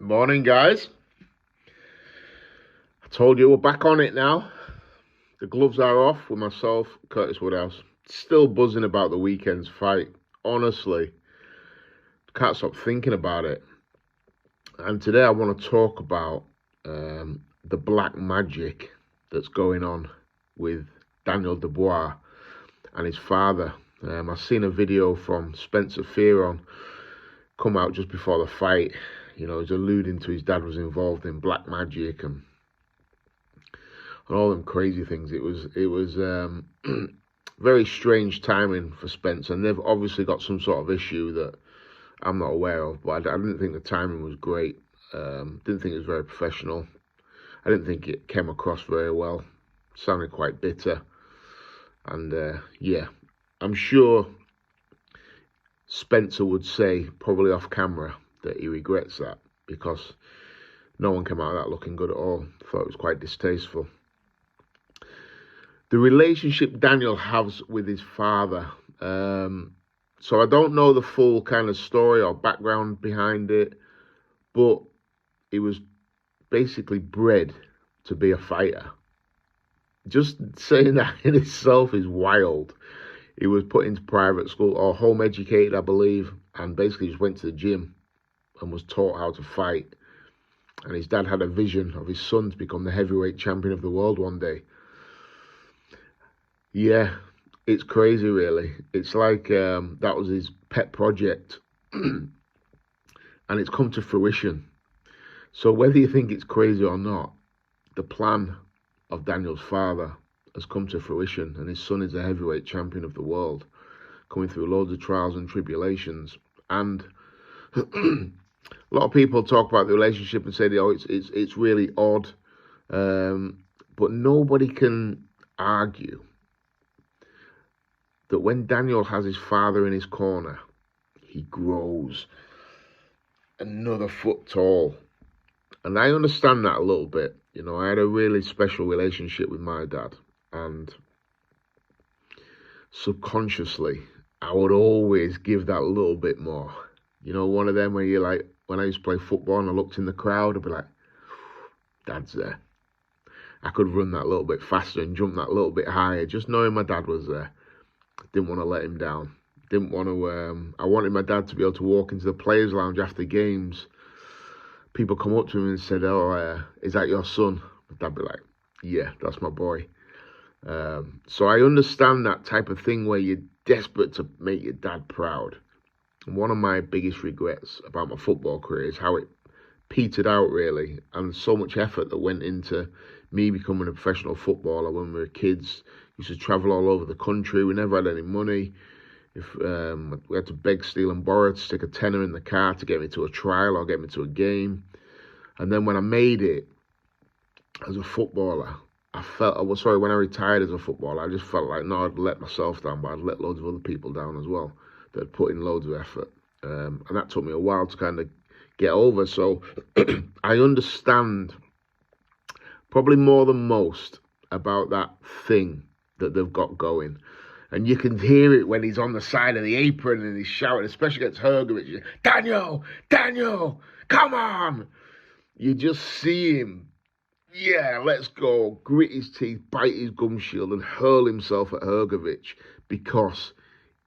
Morning, guys. I told you we're back on it now. The gloves are off with myself, Curtis Woodhouse. Still buzzing about the weekend's fight. Honestly, can't stop thinking about it. And today I want to talk about the black magic that's going on with Daniel Dubois and his father. I've seen a video from Spencer Fearon come out just before the fight. You know, he's alluding to his dad was involved in black magic and all them crazy things. It was very strange timing for Spence, and they've obviously got some sort of issue that I'm not aware of, but I didn't think the timing was great. Didn't think it was very professional. I didn't think it came across very well. Sounded quite bitter. And yeah, I'm sure Spencer would say, probably off camera, that he regrets that, because no one came out of that looking good at all. Thought it was quite distasteful. The relationship Daniel has with his father. So I don't know the full kind of story or background behind it, but he was basically bred to be a fighter. Just saying that in itself is wild. He was put into private school or home educated, I believe, and basically just went to the gym and was taught how to fight. And his dad had a vision of his son to become the heavyweight champion of the world one day. Yeah, it's crazy, really. It's like that was his pet project, and it's come to fruition. So whether you think it's crazy or not, the plan of Daniel's father has come to fruition, and his son is a heavyweight champion of the world, coming through loads of trials and tribulations. And a lot of people talk about the relationship and say, "Oh, it's really odd," but nobody can argue that when Daniel has his father in his corner, he grows another foot tall. And I understand that a little bit. You know, I had a really special relationship with my dad, and subconsciously, I would always give that a little bit more. You know, one of them where you're like, when I used to play football and I looked in the crowd, I'd be like, Dad's there. I could run that little bit faster and jump that little bit higher, just knowing my dad was there. Didn't want to let him down. Didn't want to. I wanted my dad to be able to walk into the players' lounge after games. People come up to him and said, "Oh, is that your son?" My dad be like, "Yeah, that's my boy." So I understand that type of thing where you're desperate to make your dad proud. And one of my biggest regrets about my football career is how it petered out, really, and so much effort that went into me becoming a professional footballer when we were kids. Used to travel all over the country. We never had any money. If we had to beg, steal, and borrow to stick a tenner in the car to get me to a trial or get me to a game. And then when I made it as a footballer, when I retired as a footballer, I just felt like, no, I'd let myself down, but I'd let loads of other people down as well that had put in loads of effort. And that took me a while to kind of get over. So I understand probably more than most about that thing that they've got going. And you can hear it when he's on the side of the apron and he's shouting, especially against Hrgovic, Daniel, come on. You just see him, yeah, let's go, grit his teeth, bite his gum shield and hurl himself at Hrgovic because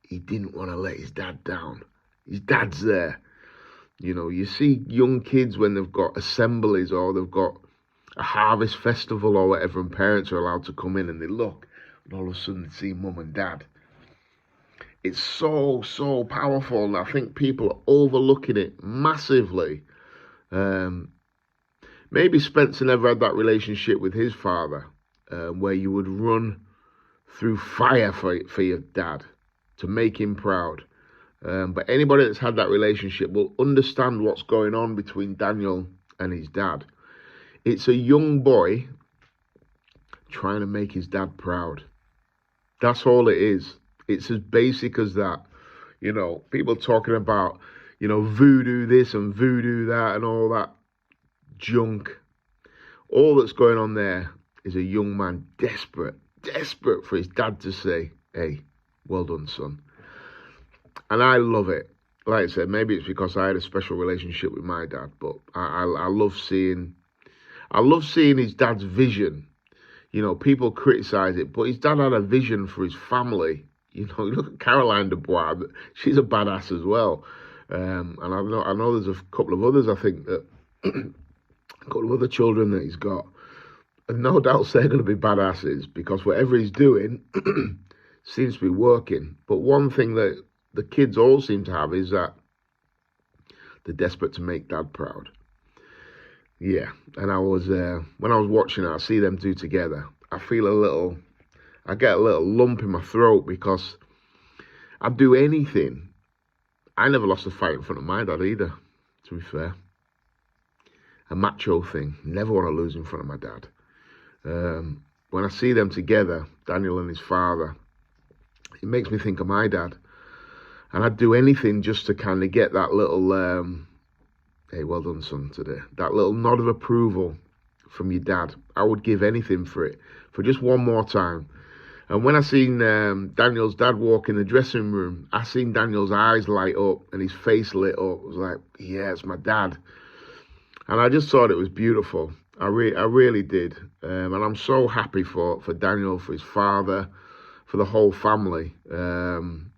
he didn't want to let his dad down. His dad's there. You know, you see young kids when they've got assemblies or they've got a harvest festival or whatever, and parents are allowed to come in and they look, and all of a sudden they see mum and dad. It's so powerful, and I think people are overlooking it massively. Maybe Spencer never had that relationship with his father, where you would run through fire for your dad to make him proud. But anybody that's had that relationship will understand what's going on between Daniel and his dad. It's a young boy trying to make his dad proud. That's all it is. It's as basic as that. You know, people talking about, you know, voodoo this and voodoo that and all that junk. All that's going on there is a young man desperate for his dad to say, hey, well done, son. And I love it. like I said, maybe it's because I had a special relationship with my dad, but I love seeing his dad's vision. You know, people criticize it, but his dad had a vision for his family. You know, look at Caroline Dubois; she's a badass as well. And I know there's a couple of others. I think that a couple of other children that he's got, and no doubt they're going to be badasses because whatever he's doing seems to be working. But one thing that the kids all seem to have is that they're desperate to make dad proud. Yeah, and when I was watching it, I see them two together. I get a little lump in my throat because I'd do anything. I never lost a fight in front of my dad either, to be fair. A macho thing, never want to lose in front of my dad. When I see them together, Daniel and his father, it makes me think of my dad. And I'd do anything just to kind of get that little, hey, well done, son, today. That little nod of approval from your dad. I would give anything for it, for just one more time. And when I seen Daniel's dad walk in the dressing room, I seen Daniel's eyes light up and his face lit up. It was like, yeah, it's my dad. And I just thought it was beautiful. I really did. And I'm so happy for Daniel, for his father, for the whole family. And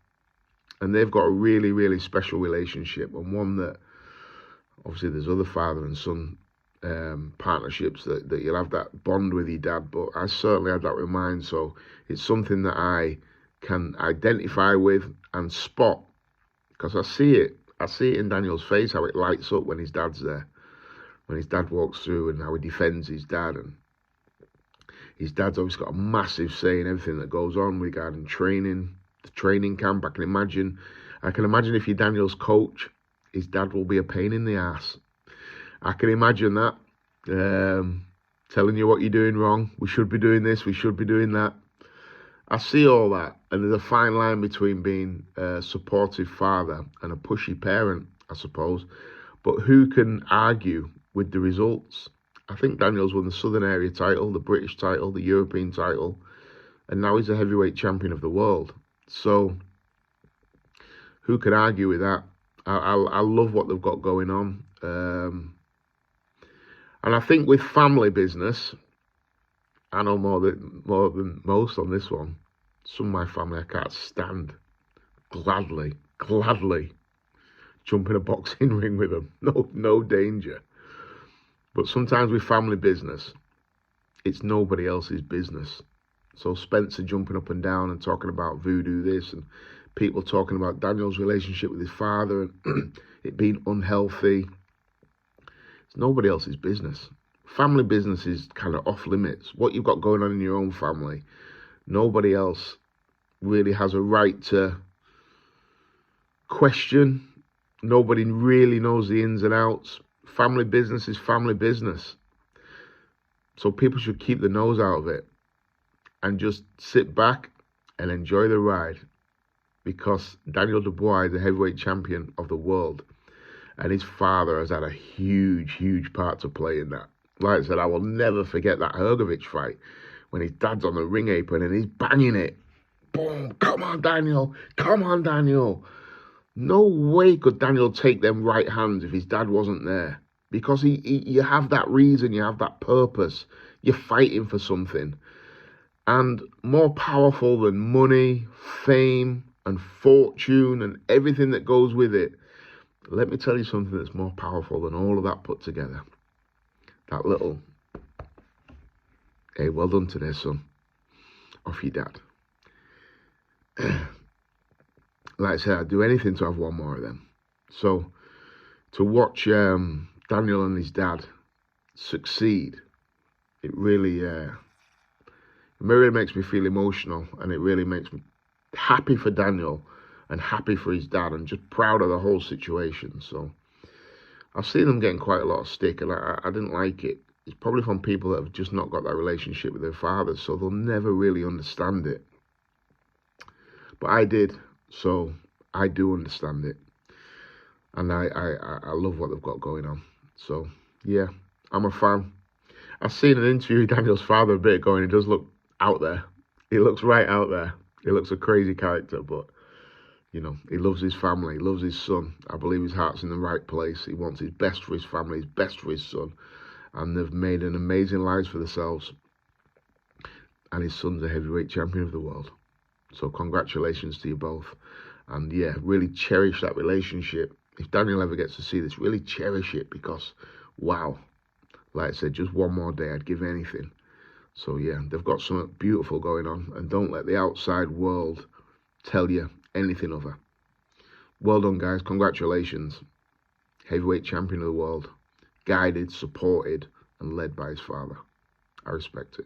they've got a really, really special relationship, and one that, obviously, there's other father and son partnerships that you'll have that bond with your dad, but I certainly had that with mine, so it's something that I can identify with and spot, because I see it in Daniel's face, how it lights up when his dad's there, when his dad walks through, and how he defends his dad. And his dad's obviously got a massive say in everything that goes on regarding training, the training camp. I can imagine if you're Daniel's coach, his dad will be a pain in the ass. I can imagine that. Telling you what you're doing wrong. We should be doing this. We should be doing that. I see all that. And there's a fine line between being a supportive father and a pushy parent, I suppose. But who can argue with the results? I think Daniel's won the Southern Area title, the British title, the European title. And now he's a heavyweight champion of the world. So who can argue with that? I love what they've got going on. And I think with family business, I know more than most on this one. Some of my family I can't stand. Gladly jump in a boxing ring with them. No danger. But sometimes with family business, it's nobody else's business. So Spencer jumping up and down and talking about voodoo this, and people talking about Daniel's relationship with his father and it being unhealthy. It's nobody else's business. Family business is kind of off limits. What you've got going on in your own family, nobody else really has a right to question. Nobody really knows the ins and outs. Family business is family business. So people should keep the nose out of it and just sit back and enjoy the ride, because Daniel Dubois is the heavyweight champion of the world, and his father has had a huge part to play in that. Like I said, I will never forget that Hrgovic fight when his dad's on the ring apron and he's banging it. Boom, come on, Daniel. No way could Daniel take them right hands if his dad wasn't there, because you have that reason, you have that purpose, you're fighting for something. And more powerful than money, fame, and fortune, and everything that goes with it, let me tell you something that's more powerful than all of that put together. That little, hey, well done today, son, off your dad. Like I said, I'd do anything to have one more of them. So to watch Daniel and his dad succeed, it really makes me feel emotional, and it really makes me happy for Daniel and happy for his dad, and just proud of the whole situation. So I've seen them getting quite a lot of stick, and I didn't like it. It's probably from people that have just not got that relationship with their fathers, so they'll never really understand it. But I did, so I do understand it. And I love what they've got going on. So, yeah, I'm a fan. I've seen an interview with Daniel's father a bit ago, and he does look out there. He looks right out there. He looks a crazy character, but You know, he loves his family, he loves his son. I believe his heart's in the right place. He wants his best for his family, his best for his son. And they've made an amazing lives for themselves. And his son's a heavyweight champion of the world. So congratulations to you both. And yeah, really cherish that relationship. If Daniel ever gets to see this, really cherish it, because, wow, like I said, just one more day, I'd give anything. So yeah, they've got something beautiful going on. And don't let the outside world tell you anything other. Well done, guys. Congratulations. Heavyweight champion of the world. Guided, supported, and led by his father. I respect it.